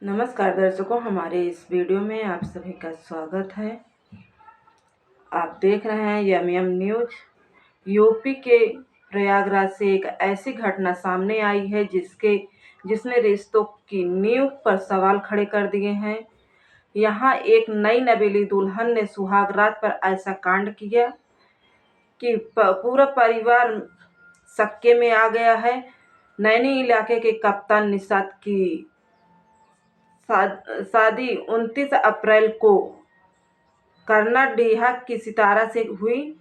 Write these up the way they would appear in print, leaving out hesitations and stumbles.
नमस्कार दर्शकों, हमारे इस वीडियो में आप सभी का स्वागत है। आप देख रहे हैं यम न्यूज। यूपी के प्रयागराज से एक ऐसी घटना सामने आई है जिसने रिश्तों की नींव पर सवाल खड़े कर दिए हैं। यहाँ एक नई नवेली दुल्हन ने सुहाग रात पर ऐसा कांड किया कि पूरा परिवार शक्के में आ गया है। नैनी इलाके के कप्तान निषाद की शादी 29 अप्रैल को करनाडीहा की सितारा से हुई।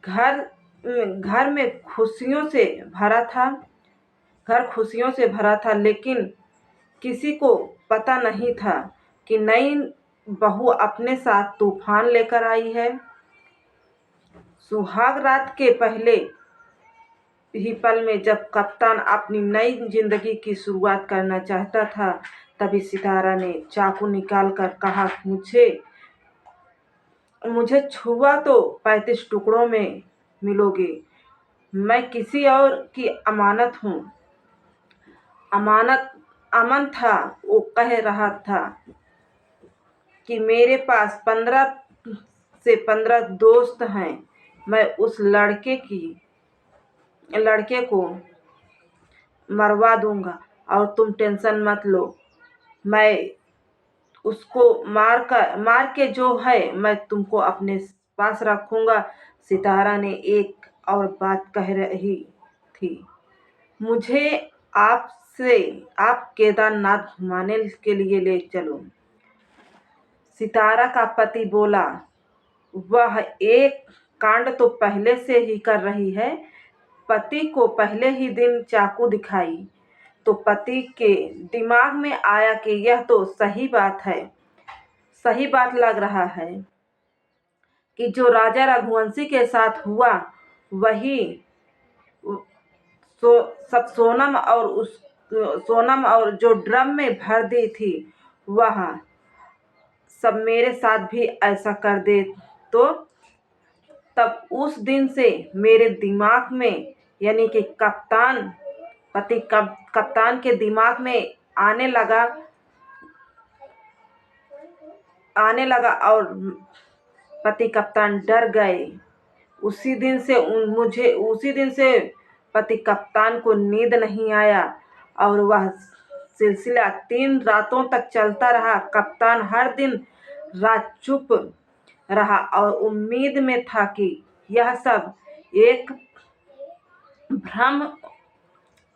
घर में खुशियों से भरा था। घर खुशियों से भरा था, लेकिन किसी को पता नहीं था कि नई बहू अपने साथ तूफान लेकर आई है। सुहाग रात के पहले ही पल में जब कप्तान अपनी नई जिंदगी की शुरुआत करना चाहता था, तभी सितारा ने चाकू निकालकर कहा, मुझे छुआ तो 35 टुकड़ों में मिलोगे। मैं किसी और की अमानत हूँ। अमन था। वो कह रहा था कि मेरे पास 15 से 15 दोस्त हैं। मैं उस लड़के को मरवा दूंगा और तुम टेंशन मत लो। मैं उसको मार के जो है मैं तुमको अपने पास रखूंगा। सितारा ने एक और बात कह रही थी, मुझे आप केदारनाथ घुमाने के लिए ले चलो। सितारा का पति बोला, वह एक कांड तो पहले से ही कर रही है। पति को पहले ही दिन चाकू दिखाई तो पति के दिमाग में आया कि यह तो सही बात लग रहा है कि जो राजा रघुवंशी के साथ हुआ वही सब सोनम और जो ड्रम में भर दी थी वह सब मेरे साथ भी ऐसा कर दे तो तब उस दिन से मेरे दिमाग में, यानी कि कप्तान के दिमाग में आने लगा और पति कप्तान डर गए। उसी दिन से पति कप्तान को नींद नहीं आया और वह सिलसिला 3 रातों तक चलता रहा। कप्तान हर दिन रात चुप रहा और उम्मीद में था कि यह सब एक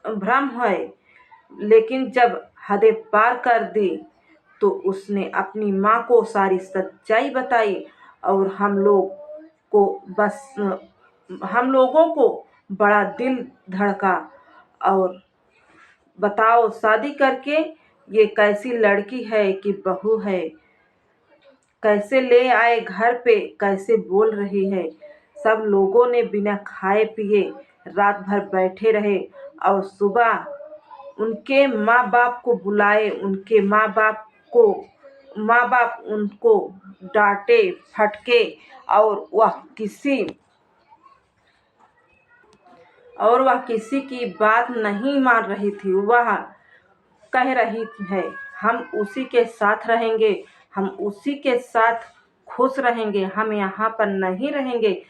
भ्रम है, लेकिन जब हदें पार कर दी तो उसने अपनी माँ को सारी सच्चाई बताई और हम लोगों को बड़ा दिल धड़का। और बताओ, शादी करके ये कैसी लड़की है कि बहू है, कैसे ले आए घर पे, कैसे बोल रही है। सब लोगों ने बिना खाए पिए रात भर बैठे रहे और सुबह उनके माँ बाप को बुलाए। उनके माँ बाप उनको डांटे फटके और वह किसी की बात नहीं मान रही थी। वह कह रही है, हम उसी के साथ रहेंगे, हम उसी के साथ खुश रहेंगे, हम यहाँ पर नहीं रहेंगे।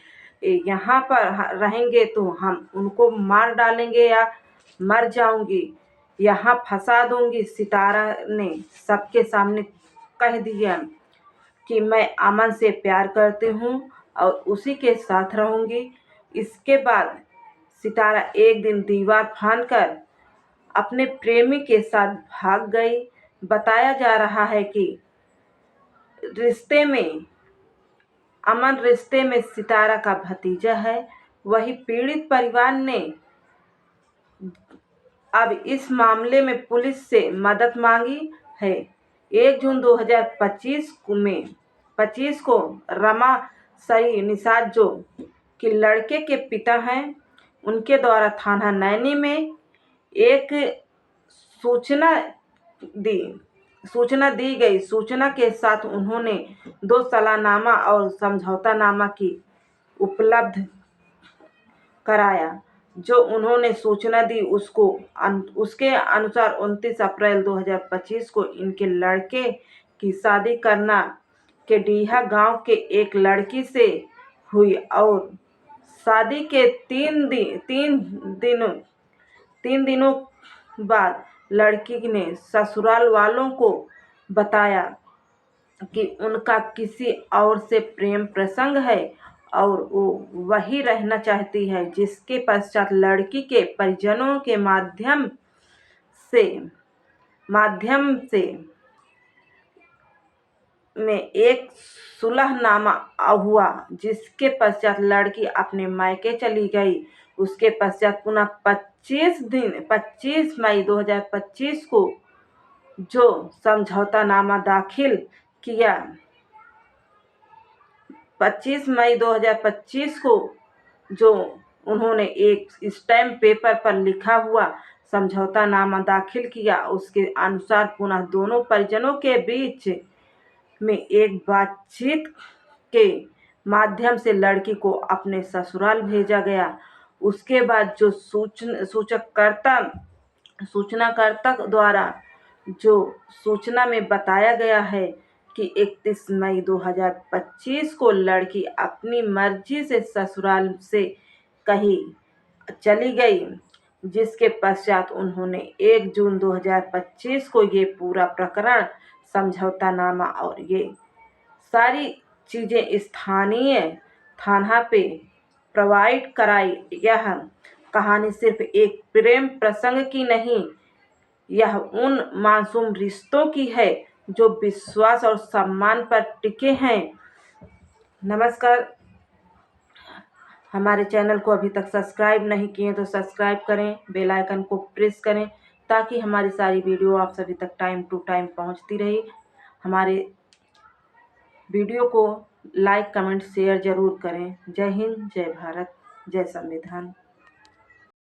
यहाँ पर रहेंगे तो हम उनको मार डालेंगे या मर जाऊंगी, यहाँ फंसा दूंगी। सितारा ने सबके सामने कह दिया कि मैं अमन से प्यार करती हूँ और उसी के साथ रहूंगी। इसके बाद सितारा एक दिन दीवार फांदकर अपने प्रेमी के साथ भाग गई। बताया जा रहा है कि अमन रिश्ते में सितारा का भतीजा है। वही पीड़ित परिवार ने अब इस मामले में पुलिस से मदद मांगी है। 1 जून 2025 को रमा सई निषाद, जो कि लड़के के पिता हैं, उनके द्वारा थाना नैनी में एक सूचना दी गई। सूचना के साथ उन्होंने 2 सलाहनामा और समझौतानामा की उपलब्ध कराया। जो उन्होंने सूचना दी उसके अनुसार 29 अप्रैल 2025 को इनके लड़के की शादी करना के डीहा गांव के एक लड़की से हुई और शादी के 3 दिनों बाद लड़की ने ससुराल वालों को बताया कि उनका किसी और से प्रेम प्रसंग है और वो वही रहना चाहती है, जिसके पश्चात लड़की के परिजनों के माध्यम से में एक सुलहनामा हुआ, जिसके पश्चात लड़की अपने मायके चली गई। उसके पश्चात पुनः 25 मई 2025 को जो समझौता नामा दाखिल किया 25 मई 2025 को जो उन्होंने एक स्टैम्प पेपर पर लिखा हुआ समझौता नामा दाखिल किया, उसके अनुसार पुनः दोनों परिजनों के बीच में एक बातचीत के माध्यम से लड़की को अपने ससुराल भेजा गया। उसके बाद जो सूचनाकर्ता द्वारा जो सूचना में बताया गया है कि 31 मई 2025 को लड़की अपनी मर्जी से ससुराल से कहीं चली गई, जिसके पश्चात उन्होंने 1 जून 2025 को ये पूरा प्रकरण समझौतानामा और ये सारी चीज़ें स्थानीय थाना पे प्रोवाइड कराई। यह कहानी सिर्फ एक प्रेम प्रसंग की नहीं, यह उन मासूम रिश्तों की है जो विश्वास और सम्मान पर टिके हैं। नमस्कार, हमारे चैनल को अभी तक सब्सक्राइब नहीं किए तो सब्सक्राइब करें, बेल आइकन को प्रेस करें ताकि हमारी सारी वीडियो आप सभी तक टाइम टू टाइम पहुंचती रही। हमारे वीडियो को लाइक, कमेंट, शेयर ज़रूर करें। जय हिंद, जय भारत, जय संविधान।